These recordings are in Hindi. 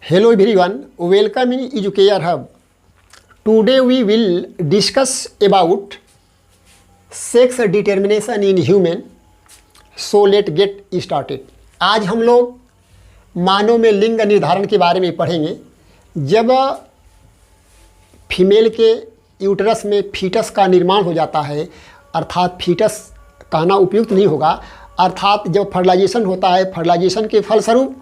Hello everyone, welcome in Educator Hub. Today we will discuss about sex determination in human. So let's get started. आज हम लोग मानव में लिंग निर्धारण के बारे में पढ़ेंगे। जब फीमेल के यूटरस में फीटस का निर्माण हो जाता है, अर्थात फीटस कहना उपयुक्त नहीं होगा, अर्थात जब फर्टिलाइजेशन होता है, फर्टिलाइजेशन के फलस्वरूप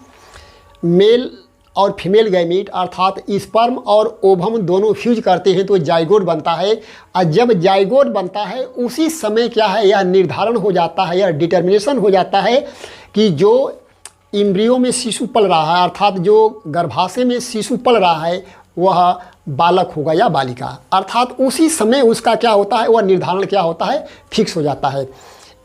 मेल और फीमेल गैमीट अर्थात स्पर्म और ओवम दोनों फ्यूज करते हैं तो जाइगोट बनता है। और जब जाइगोट बनता है उसी समय क्या है, यह निर्धारण हो जाता है, यह डिटर्मिनेशन हो जाता है कि जो इम्ब्रियो में शिशु पल रहा है, अर्थात जो गर्भाशय में शिशु पल रहा है वह बालक होगा या बालिका, अर्थात उसी समय उसका क्या होता है, वह निर्धारण क्या होता है, फिक्स हो जाता है।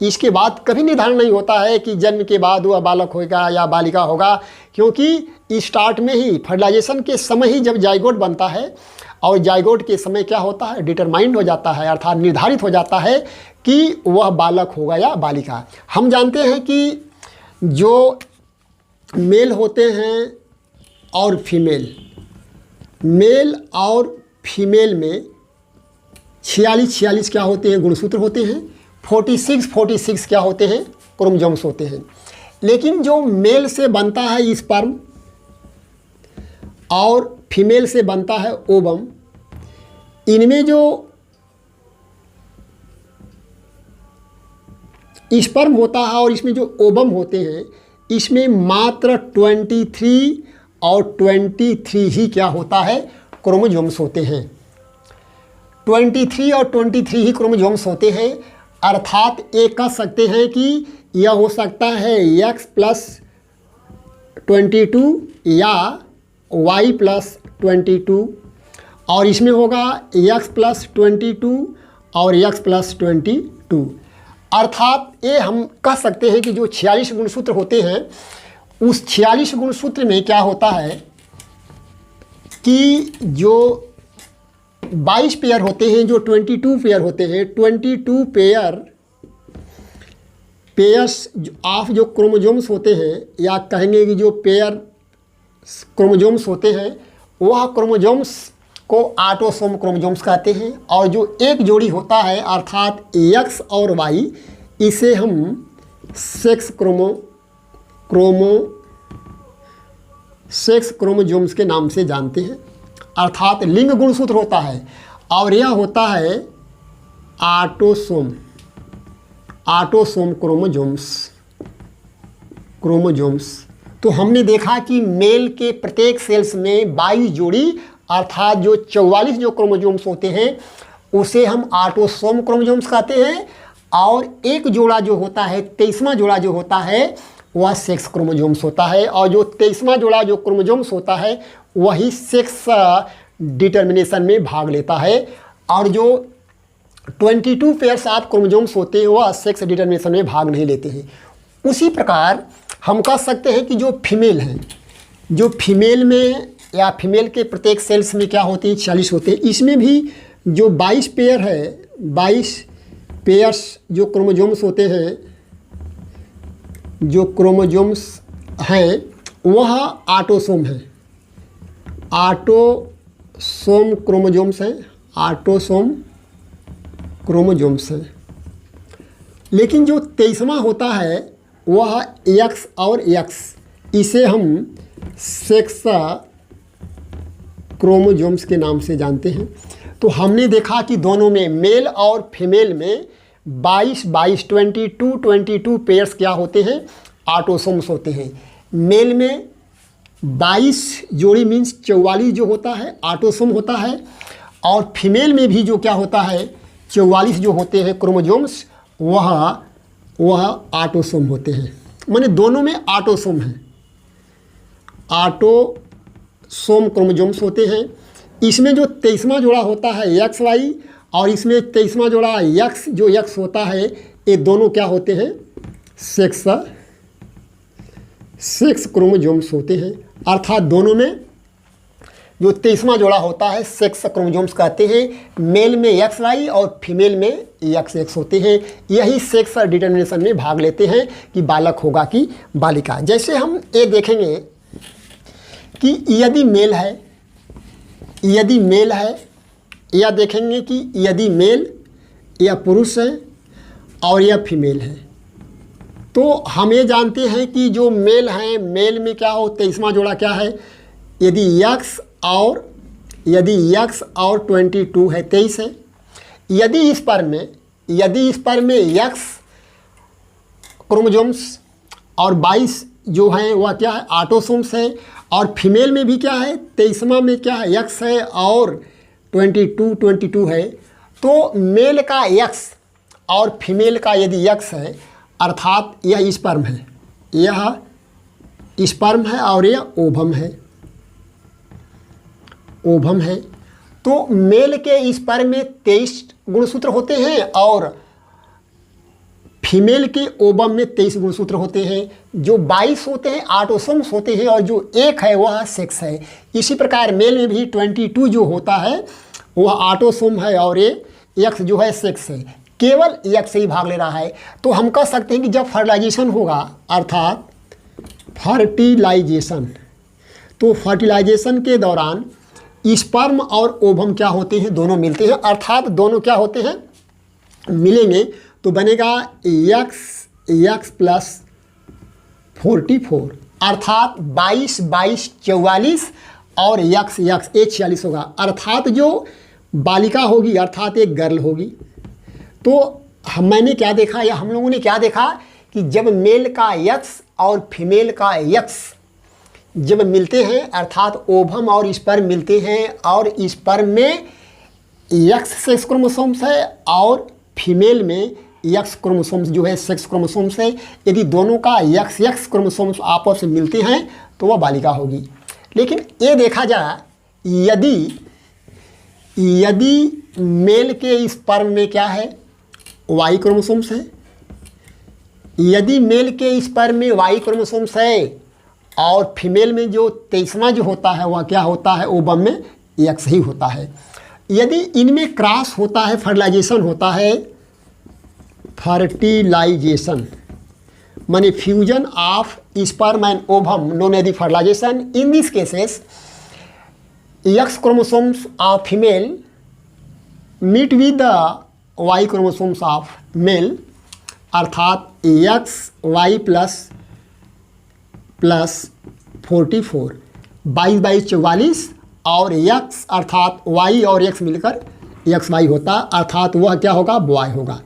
इसके बाद कभी निर्धारण नहीं होता है कि जन्म के बाद वह बालक होगा या बालिका होगा, क्योंकि स्टार्ट में ही फर्टिलाइजेशन के समय ही जब जाइगोट बनता है और जाइगोट के समय क्या होता है, डिटरमाइंड हो जाता है, अर्थात निर्धारित हो जाता है कि वह बालक होगा या बालिका। हम जानते हैं कि जो मेल होते हैं और फीमेल, मेल और फीमेल में 46 क्या होते हैं, गुणसूत्र होते हैं। 46 क्या होते हैं, क्रोमोसोम्स होते हैं। लेकिन जो मेल से बनता है स्पर्म और फीमेल से बनता है ओवम, इनमें जो स्पर्म होता है और इसमें जो ओवम होते हैं, इसमें मात्र 23 और 23 ही क्या होता है, क्रोमोसोम्स होते हैं। 23 और 23 ही क्रोमोसोम्स होते हैं, अर्थात ये कह सकते हैं कि यह हो सकता है X+22 या Y+22, और इसमें होगा X+22 और X+22। अर्थात ये हम कह सकते हैं कि जो 46 गुणसूत्र होते हैं, उस 46 गुणसूत्र में क्या होता है कि जो 22 पेयर होते हैं, जो 22 पेयर होते हैं, 22 पेयर्स ऑफ जो क्रोमोसोम्स होते हैं, या कहेंगे कि जो पेयर क्रोमोसोम्स होते हैं, वह क्रोमोसोम्स को ऑटोसोम क्रोमोसोम्स कहते हैं। और जो एक जोड़ी होता है अर्थात X और Y, इसे हम सेक्स क्रोमोसोम्स के नाम से जानते हैं, अर्थात लिंग गुणसूत्र होता है। और यह होता है ऑटोसोम क्रोमोसोम्स। तो हमने देखा कि मेल के प्रत्येक सेल्स में 22 जोड़ी अर्थात जो 44 जो क्रोमोसोम्स होते हैं उसे हम ऑटोसोम क्रोमोसोम्स कहते हैं, और एक जोड़ा जो होता है, 23वां जोड़ा जो होता है वह सेक्स क्रोमोसोम्स होता है। और जो 23वां जोड़ा जो क्रोमोसोम्स होता है वही सेक्स डिटर्मिनेशन में भाग लेता है, और जो 22 पेयर्स ऑफ क्रोमोसोम्स होते हैं वह सेक्स डिटर्मिनेशन में भाग नहीं लेते हैं। उसी प्रकार हम कह सकते हैं कि जो फीमेल हैं, जो फीमेल में या फीमेल के प्रत्येक सेल्स में क्या होते हैं, 40 होते हैं। इसमें भी जो 22 पेयर है, 22 पेयर्स जो क्रोमोसोम्स होते हैं, जो क्रोमोसोम्स हैं वह ऑटोसोम है, ऑटोसोम क्रोमोसोम्स हैं, ऑटोसोम क्रोमोसोम्स हैं। लेकिन जो 23वां होता है वह X और X, इसे हम सेक्स क्रोमोसोम्स के नाम से जानते हैं। तो हमने देखा कि दोनों में, मेल और फीमेल में 22 पेयर्स क्या होते हैं, ऑटोसोम्स होते हैं। मेल में 22 जोड़ी मीन्स 44 जो होता है ऑटोसोम होता है, और फीमेल में भी जो क्या होता है 44 जो होते हैं क्रोमोसोम्स वह ऑटोसोम होते हैं। माने दोनों में ऑटोसोम है, ऑटोसोम क्रोमोसोम्स होते हैं। इसमें जो 23वां जोड़ा होता है XY, और इसमें 23वां जोड़ा X जो X होता है, ये दोनों क्या होते हैं, सेक्स क्रोमोसोम्स होते हैं। अर्थात दोनों में जो 23वां जोड़ा होता है सेक्स क्रोमोसोम्स कहते हैं। मेल में XY और फीमेल में XX होते हैं। यही सेक्स डिटर्मिनेशन में भाग लेते हैं कि बालक होगा कि बालिका। जैसे हम ये देखेंगे कि यदि मेल है या देखेंगे कि यदि मेल या पुरुष है और या फीमेल है, तो हम ये जानते हैं कि जो मेल हैं, मेल में क्या हो 23वां जोड़ा क्या है, यदि x और 22 है 23 है। यदि इस पर में x क्रोमोसोम्स और 22 जो हैं वह क्या है ऑटोसोम्स है, और फीमेल में भी क्या है 23वां में क्या है x है और 22 है। तो मेल का x और फीमेल का यदि x है अर्थात यह स्पर्म है और यह ओवम है। तो मेल के स्पर्म में 23 गुणसूत्र होते हैं और फीमेल के ओवम में 23 गुणसूत्र होते हैं। जो 22 होते हैं ऑटोसोम्स होते हैं और जो 1 है वह सेक्स है। इसी प्रकार मेल में भी 22 जो होता है वह ऑटोसोम है और ये x जो है सेक्स है, केवल x से ही भाग ले रहा है। तो हम कह सकते हैं कि जब फर्टिलाइजेशन होगा अर्थात तो फर्टिलाइजेशन के दौरान स्पर्म और ओवम क्या होते हैं, दोनों मिलते हैं, अर्थात दोनों क्या होते हैं मिलेंगे, तो बनेगा x प्लस 44 अर्थात 22 44 और x ये 46 होगा। अर्थात जो बालिका होगी अर्थात एक गर्ल होगी। तो मैंने क्या देखा या हम लोगों ने क्या देखा कि जब मेल का x और फीमेल का x जब मिलते हैं अर्थात ओवम और स्पर्म मिलते हैं और स्पर्म में x सेक्स क्रोमोसोम्स है और फीमेल में x क्रोमोसोम्स जो है सेक्स क्रोमोसोम्स है। यदि दोनों का x क्रोमोसोम्स आपस में मिलते हैं तो वह बालिका होगी। लेकिन ये देखा जाए यदि मेल के स्पर्म में क्या है y क्रोमोसोम्स है, यदि मेल के स्पर्म में y क्रोमोसोम्स है और फीमेल में जो 23वां जो होता है वह क्या होता है ओवम में x ही होता है। यदि इनमें क्रॉस होता है फर्टिलाइजेशन होता है, फर्टिलाइजेशन माने fusion of sperm and ovum known as fertilisation, in this cases x chromosomes of female meet with the y chromosomes of male अर्थात XY प्लस 44 22 44 और x अर्थात y और x मिलकर XY होता अर्थात वह क्या होगा बॉय होगा।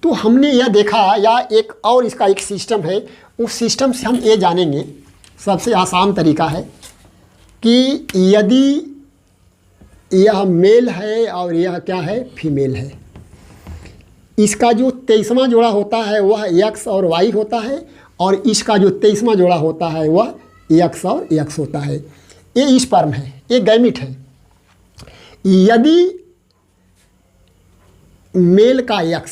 तो हमने यह देखा या एक और इसका एक सिस्टम है, उस सिस्टम से हम ये जानेंगे सबसे आसान तरीका है कि यदि यह मेल है और यह क्या है फीमेल है, इसका जो 23वां जोड़ा होता है वह x और y होता है और इसका जो 23वां जोड़ा होता है वह x और x होता है। ये स्पर्म है, ये गैमीट है। यदि मेल का x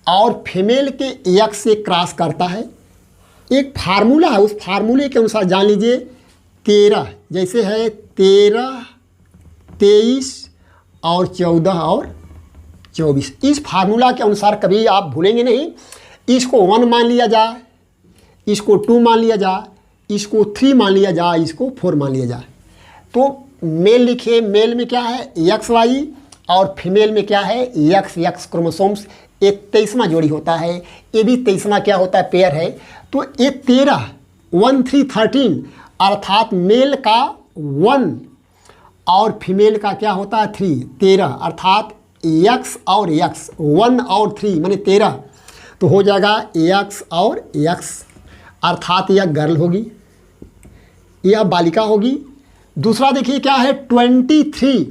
और फीमेल के x से क्रॉस करता है, एक फार्मूला है, उस फार्मूले के अनुसार जान लीजिए 13 जैसे है 13 23 और 14 और 24, इस फार्मूला के अनुसार कभी आप भूलेंगे नहीं। इसको 1 मान लिया जाए, इसको 2 मान लिया जाए, इसको 3 मान लिया जाए, इसको 4 मान लिया जाए। तो मेल लिखिए, मेल में क्या है XY और फीमेल में क्या है XX क्रोमोसोम्स, ये 23वां जोड़ी होता है, ये भी 23वां क्या होता है पेयर है। तो ये 13 1 3 13 अर्थात मेल का 1 और फीमेल का क्या होता है 3 13 अर्थात x और x 1 और 3 माने 13, तो हो जाएगा x और x अर्थात यह गर्ल होगी, यह बालिका होगी। दूसरा देखिए क्या है 23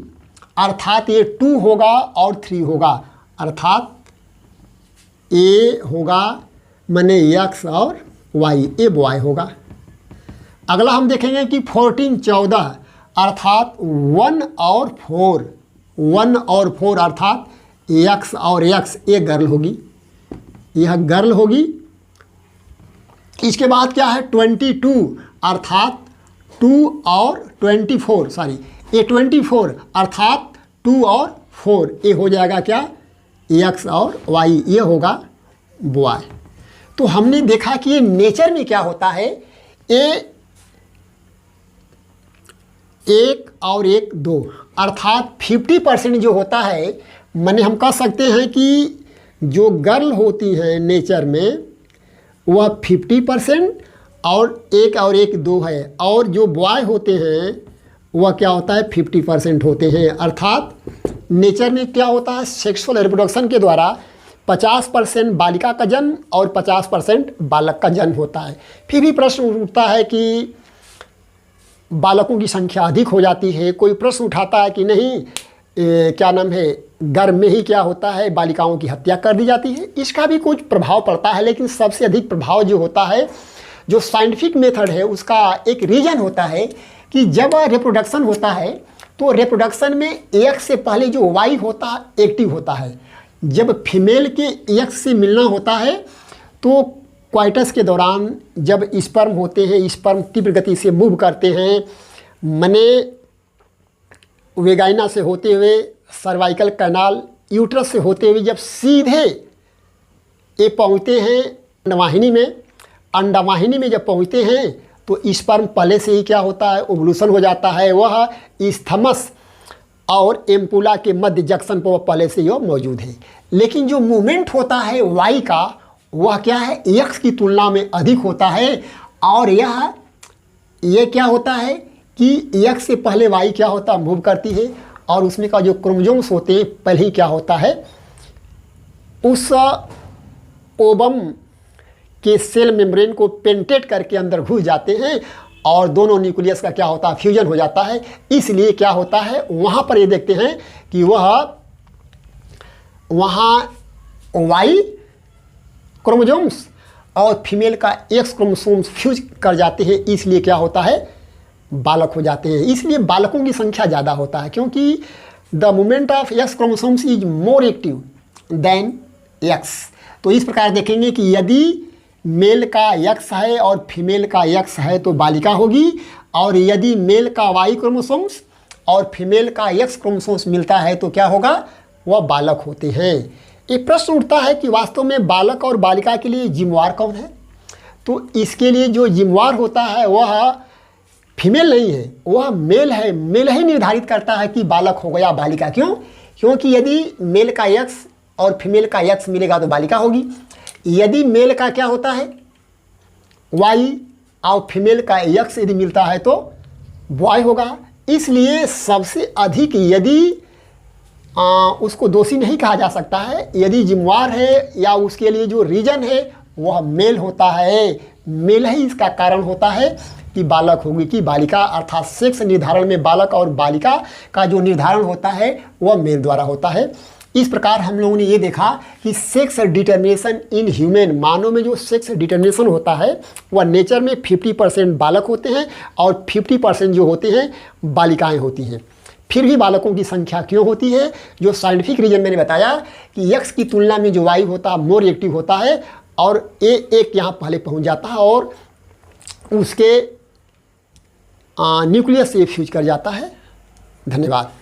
अर्थात ये 2 होगा और 3 होगा अर्थात ए होगा माने x और y, ए बॉय होगा। अगला हम देखेंगे कि 14 अर्थात 1 और 4 अर्थात x और x, ये गर्ल होगी, यह गर्ल होगी। इसके बाद क्या है 22 अर्थात 2 और 24 सॉरी ये 24 अर्थात 2 और 4, ये हो जाएगा क्या x और y, ये होगा बॉय। तो हमने देखा कि ये नेचर में क्या होता है, ये 1 और 1 2, अर्थात 50% जो होता है, माने हम कह सकते हैं कि जो गर्ल होती हैं नेचर में वह 50% और 1 2 है, और जो बॉय होते हैं वह क्या होता है 50% होते हैं। अर्थात नेचर में क्या होता है, सेक्सुअल रिप्रोडक्शन के द्वारा 50% बालिका का जन्म और 50% बालक का जन्म होता है। फिर भी प्रश्न उठता है कि बालकों की संख्या अधिक हो जाती है। कोई प्रश्न उठाता है कि नहीं क्या नाम है, गर्भ में ही क्या होता है, बालिकाओं की हत्या कर दी जाती है। इसका भी कुछ प्रभाव पड़ता है, लेकिन सबसे अधिक प्रभाव जो होता है, जो साइंटिफिक मेथड है, उसका एक रीज़न होता है कि जब रिप्रोडक्शन होता है तो रिप्रोडक्शन में एक्स से पहले जो वाई होता है एक्टिव होता है। जब फीमेल के एक्स से मिलना होता है तो क्वाइटस के दौरान जब स्पर्म होते हैं, स्पर्म तीव्र गति से मूव करते हैं, मने वेगाइना से होते हुए सर्वाइकल कैनाल, यूट्रस से होते हुए जब सीधे ये पहुँचते हैं अंडवाहिनी में, अंडवाहिनी में जब पहुँचते हैं तो स्पर्म पहले से ही क्या होता है, ओवुलेशन हो जाता है। वह स्थमस और एम्पुला के मध्य जंक्शन पर पहले से यह मौजूद है। लेकिन जो मूवमेंट होता है वाई का, वह क्या है, एक्स की तुलना में अधिक होता है। और ये क्या होता है कि एक्स से पहले वाई क्या होता है, मूव करती है, और उसमें का जो क्रोमोसोम्स होते हैं पहले ही क्या होता है, उस ओवम के सेल मेम्ब्रेन को पेंटेट करके अंदर घुस जाते हैं और दोनों न्यूक्लियस का क्या होता है, फ्यूजन हो जाता है। इसलिए क्या होता है, वहाँ पर ये देखते हैं कि वहाँ वाई क्रोमोसोम्स और फीमेल का एक्स क्रोमोसोम्स फ्यूज कर जाते हैं, इसलिए क्या होता है, बालक हो जाते हैं। इसलिए बालकों की संख्या ज़्यादा होता है, क्योंकि the movement of X chromosomes is more active than X. तो इस प्रकार देखेंगे कि यदि मेल का एक्स है और फीमेल का एक्स है तो बालिका होगी, और यदि मेल का वाई क्रोमोसोम्स और फीमेल का एक्स क्रोमोसोम्स मिलता है तो क्या होगा, वह बालक होते हैं। ये प्रश्न उठता है कि वास्तव में बालक और बालिका के लिए जिम्मेवार कौन है। तो इसके लिए जो जिम्मेवार होता है वह फीमेल नहीं है, वह मेल है। मेल ही निर्धारित करता है कि बालक हो गया बालिका। क्यों? क्योंकि यदि मेल का एक्स और फीमेल का एक्स मिलेगा तो बालिका होगी। यदि मेल का क्या होता है, वाई, और फीमेल का एक्स यदि मिलता है तो बॉय होगा। इसलिए सबसे अधिक यदि उसको दोषी नहीं कहा जा सकता है, यदि जिम्मेवार है या उसके लिए जो रीजन है वह मेल होता है। मेल ही इसका कारण होता है कि बालक होगी कि बालिका, अर्थात सेक्स निर्धारण में बालक और बालिका का जो निर्धारण होता है वह मेल द्वारा होता है। इस प्रकार हम लोगों ने ये देखा कि सेक्स डिटर्मिनेशन इन ह्यूमन, मानव में जो सेक्स डिटर्मिनेशन होता है वह नेचर में 50% बालक होते हैं और 50% जो होते हैं बालिकाएं होती हैं। फिर भी बालकों की संख्या क्यों होती है? जो साइंटिफिक रीजन मैंने बताया कि एक्स की तुलना में जो वाई होता है मोर एक्टिव होता है, और एक यहाँ पहले पहुँच जाता है और उसके न्यूक्लियस से फ्यूज कर जाता है। धन्यवाद।